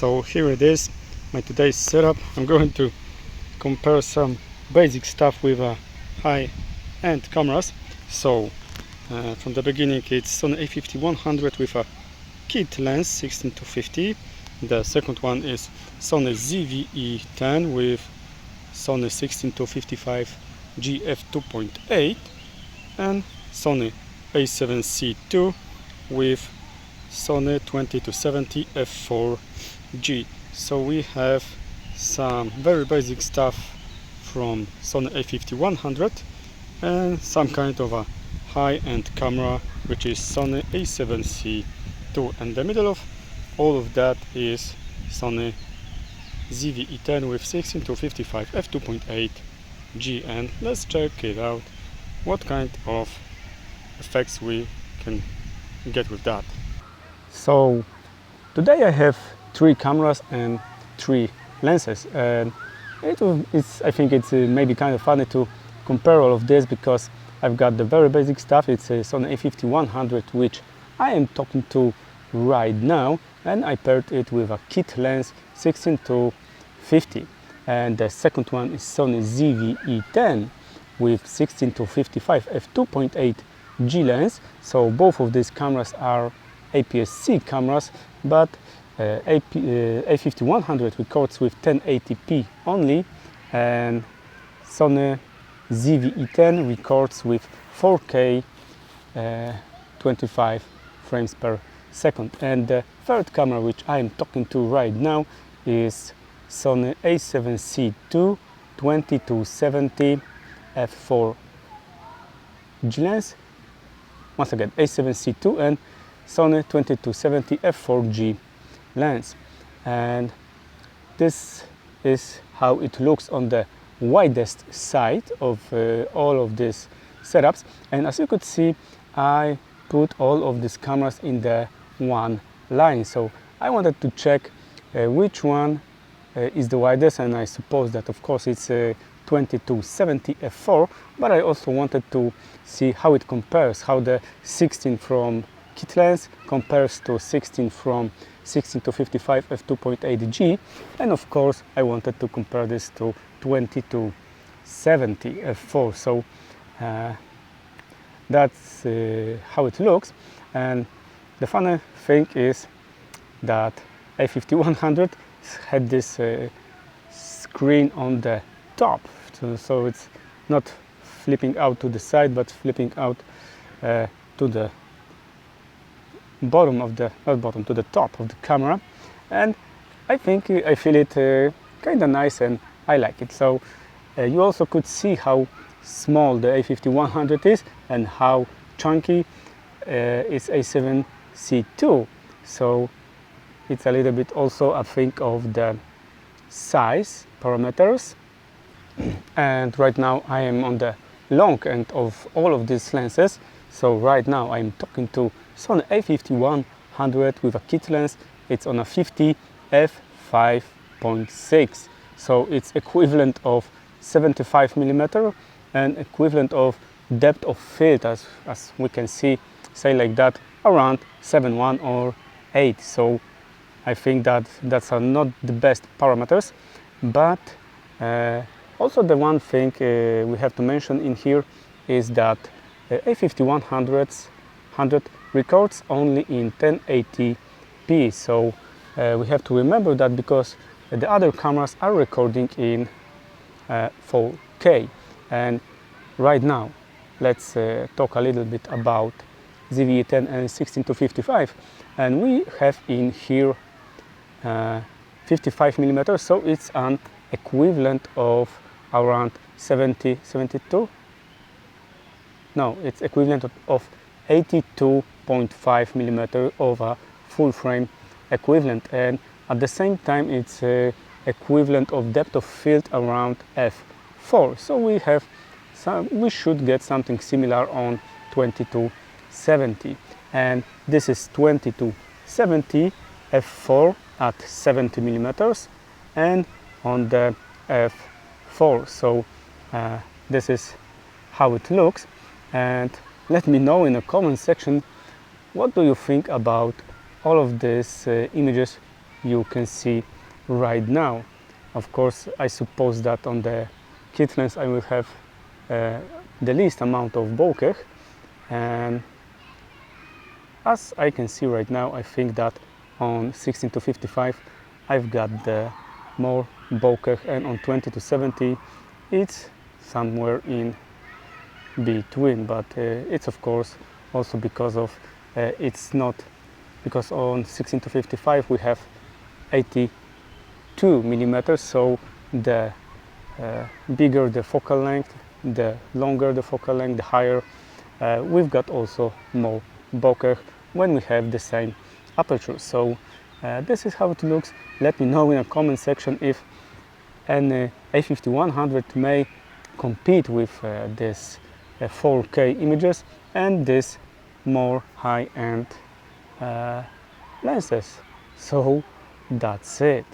So here it is, my today's setup. I'm going to compare some basic stuff with high-end cameras. So from the beginning, it's Sony A5100 with a kit lens 16-50. The second one is Sony ZV-E10 with Sony 16-55 GF2.8 and Sony A7C 2 with Sony 20-70 f4G. So we have some very basic stuff from Sony A5100 and some kind of a high-end camera, which is Sony A7C 2, and the middle of all of that is Sony ZV-E10 with 16-55 f2.8 G. And let's check it out, what kind of effects we can get with that. So today I have 3 cameras and 3 lenses, and I think it's maybe kind of funny to compare all of this, because I've got the very basic stuff. It's a Sony A5100, which I am talking to right now, and I paired it with a kit lens 16-50, and the second one is Sony ZV-E10 with 16-55 f2.8 G lens. So both of these cameras are APS-C cameras, but A5100 records with 1080p only, and Sony ZV-E10 records with 4K 25 frames per second. And the third camera, which I am talking to right now, is Sony A7C 2 20-70 f4 G lens. Once again, A7C 2 and Sony 20-70 f4G lens, and this is how it looks on the widest side of all of these setups. And as you could see, I put all of these cameras in the one line, so I wanted to check which one is the widest, and I suppose that of course it's 20-70 f4, but I also wanted to see how it compares, how the 16 from kit lens compares to 16 from 16-55 f2.8 G, and of course I wanted to compare this to 20-70 f4. So that's how it looks. And the funny thing is that A5100 had this screen on the top, so it's not flipping out to the side, but flipping out to the bottom of the, not bottom, to the top of the camera, and I think I feel it kind of nice, and I like it. So you also could see how small the A5100 is and how chunky is A7C 2. So it's a little bit also a thing of the size parameters. And right now I am on the long end of all of these lenses. So right now I'm talking to Sony A5100 with a kit lens. It's on a 50 f5.6, so it's equivalent of 75mm and equivalent of depth of field, as we can see, say like that, around 7.1 or 8. So I think that that's not the best parameters, but also the one thing we have to mention in here is that A5100 records only in 1080p. So we have to remember that, because the other cameras are recording in 4K. And right now let's talk a little bit about ZV-E10 and 16-55, and we have in here 55mm, so it's an equivalent of around 72. No, it's equivalent of 82.5mm of a full frame equivalent, and at the same time it's equivalent of depth of field around f4. So we should get something similar on 20-70, and this is 20-70 f4 at 70mm and on the f4. So this is how it looks, and let me know in the comment section what do you think about all of these images you can see right now. Of course, I suppose that on the kit lens I will have the least amount of bokeh, and as I can see right now, I think that on 16 to 55 I've got the more bokeh, and on 20 to 70 it's somewhere in between, but it's of course also because of it's not, because on 16 to 55 we have 82 millimeters, so the bigger the focal length, the longer the focal length, the higher we've got also more bokeh when we have the same aperture. So this is how it looks. Let me know in a comment section if an A5100 may compete with this 4K images and this more high-end lenses. So that's it.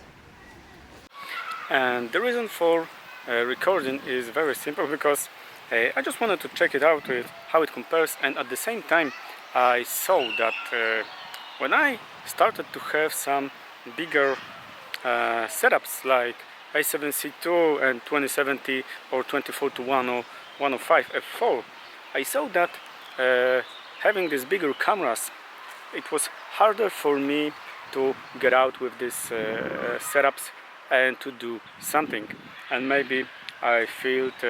And the reason for recording is very simple, because I just wanted to check it out with how it compares, and at the same time I saw that when I started to have some bigger setups like A7C II and 2070 or 24 to 1 or 105 f4, I saw that having these bigger cameras, it was harder for me to get out with these setups and to do something, and maybe I felt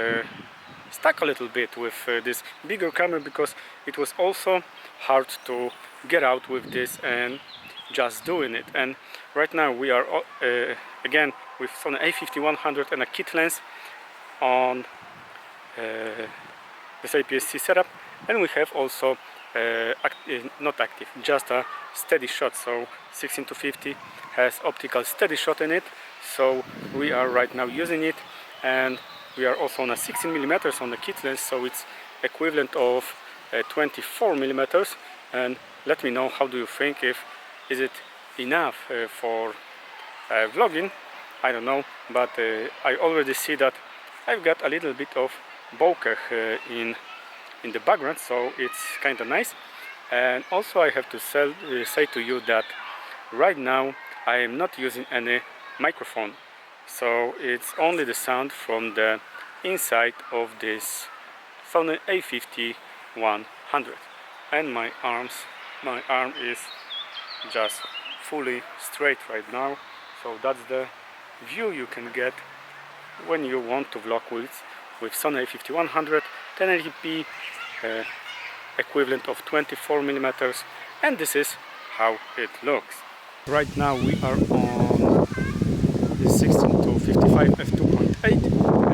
stuck a little bit with this bigger camera, because it was also hard to get out with this and just doing it. And right now we are again with Sony A5100 and a kit lens on this APS-C setup, and we have also not active, just a steady shot. So 16 to 50 has optical steady shot in it, so we are right now using it. And we are also on a 16 millimeters on the kit lens, so it's equivalent of 24 millimeters. And let me know, how do you think, is it enough for vlogging? I don't know, but I already see that I've got a little bit of bokeh in the background, so it's kind of nice. And also I have to say to you that right now I am not using any microphone, so it's only the sound from the inside of this Sony A5100. And my arm is just fully straight right now, so that's the view you can get when you want to vlog with Sony A5100 1080p equivalent of 24 millimeters, and this is how it looks. Right now we are on the 16 to 55 f2.8,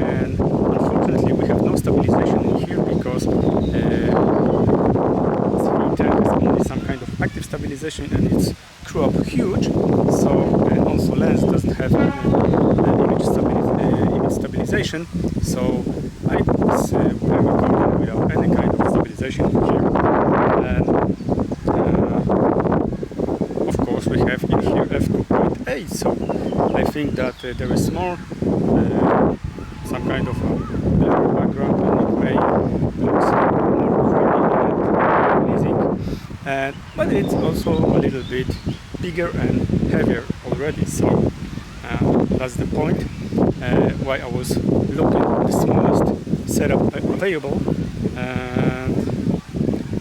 and unfortunately we have no stabilization in here, because ZV-E10 is only some kind of active stabilization and it's crop huge, so and also lens doesn't have any image stabilization, so I'm recording without any kind of stabilization here. And of course we have in here f2.8, so I think that there is more some kind of a blur background, and it may look more creamy and pleasing, but it's also a little bit bigger and heavier already, so that's the point why I was looking at the smallest setup available, and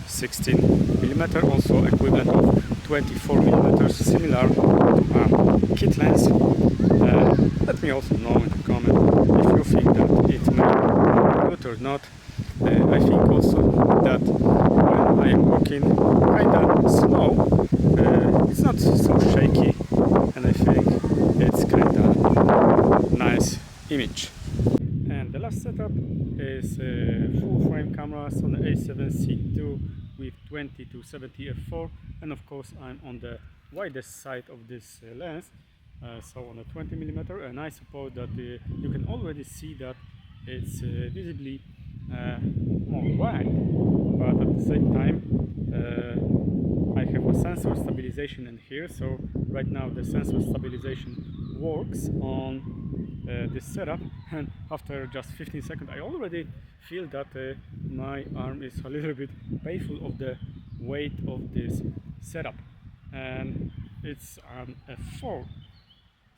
16 millimeter, also equivalent of 24 millimeters, similar to kit lens. Let me also know in the comment if you think that it may be good or not. I think also that when I am walking kinda slow, it's not so shaky, and I think it's kinda nice image. And the last setup is a full frame camera, Sony A7C II with 20 to 70 f4, and of course I'm on the widest side of this lens, so on a 20 millimeter, and I suppose that you can already see that it's visibly more wide, but at the same time I have a sensor stabilization in here, so right now the sensor stabilization works on this setup, and after just 15 seconds I already feel that my arm is a little bit painful of the weight of this setup, and it's an F4,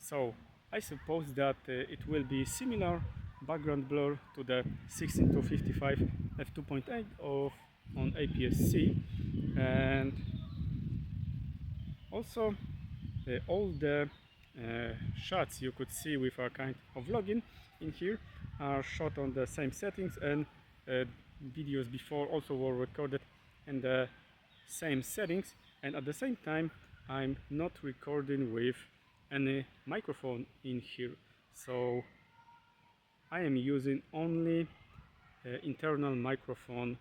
So I suppose that it will be similar background blur to the 16-55 f2.8 of on APS-C, and also all the shots you could see with a kind of login in here are shot on the same settings, and videos before also were recorded in the same settings, and at the same time I'm not recording with any microphone in here, so I am using only internal microphone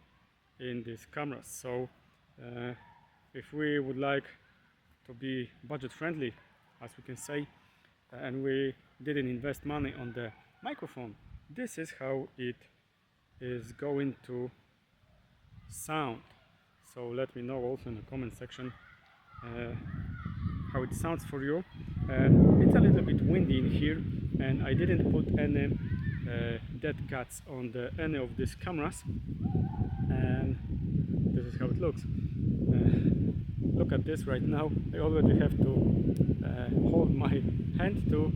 in this camera. So if we would like to be budget friendly, as we can say, and we didn't invest money on the microphone, this is how it is going to sound. So let me know also in the comment section how it sounds for you. It's a little bit windy in here, and I didn't put any dead cats on any of these cameras, and this is how it looks. Look at this right now. I already have to hold my hand to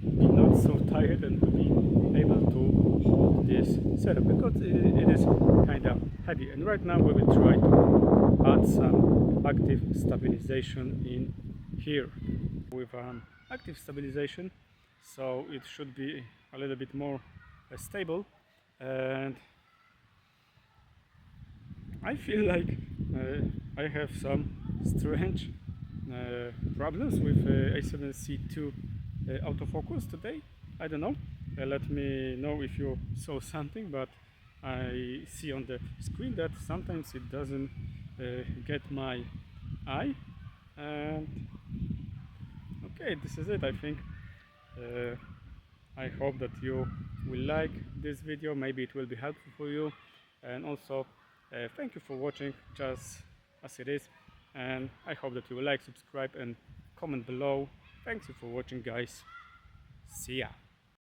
be not so tired and to be able to hold this setup, because it is kind of heavy. And right now we will try to add some active stabilization in here with active stabilization, so it should be a little bit more stable. And I feel like I have some strange problems with A7C2 autofocus today. I don't know. Let me know if you saw something, but I see on the screen that sometimes it doesn't get my eye. And okay, this is it, I think. I hope that you will like this video. Maybe it will be helpful for you, and also thank you for watching just as it is, and I hope that you will like, subscribe and comment below. Thanks you for watching, guys. See ya.